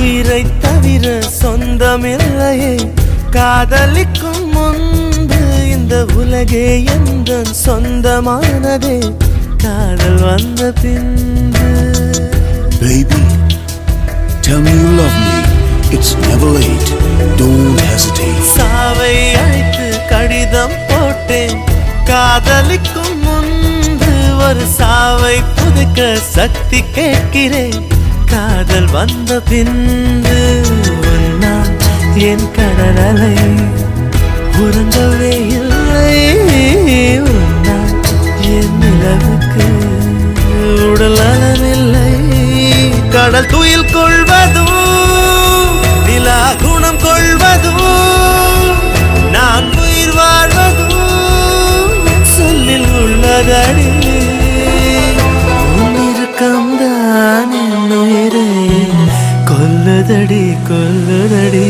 உயிரை தவிர சொந்தமில்லையே காதலிக்கும் முன்பு இந்த உலகே எந்த சொந்தமானதே காதல் வந்த பின்பு. Baby, tell me you love me. It's never late. Don't hesitate. சாவை அழைத்து கடிதம் போட்டேன் காதலிக்கும் முன்பு ஒரு சாவை புதுக்க சக்தி கேட்கிறேன் காதல் வந்த பின்பு. உன்னால் என் கடல் அலை உறங்கவே இல்லை, உன்னால் என் நிலவுக்கு உடல் அலமில்லை. கடல் துயில் கொள்வதும் நிலா குணம் கொள்வதும் நான் உயிர் வாழ்வதும் சொல்லில் உள்ளதடி. உன்னிருக்கம்தான் என் உயிரை கொல்லுதடி கொல்லுதடி.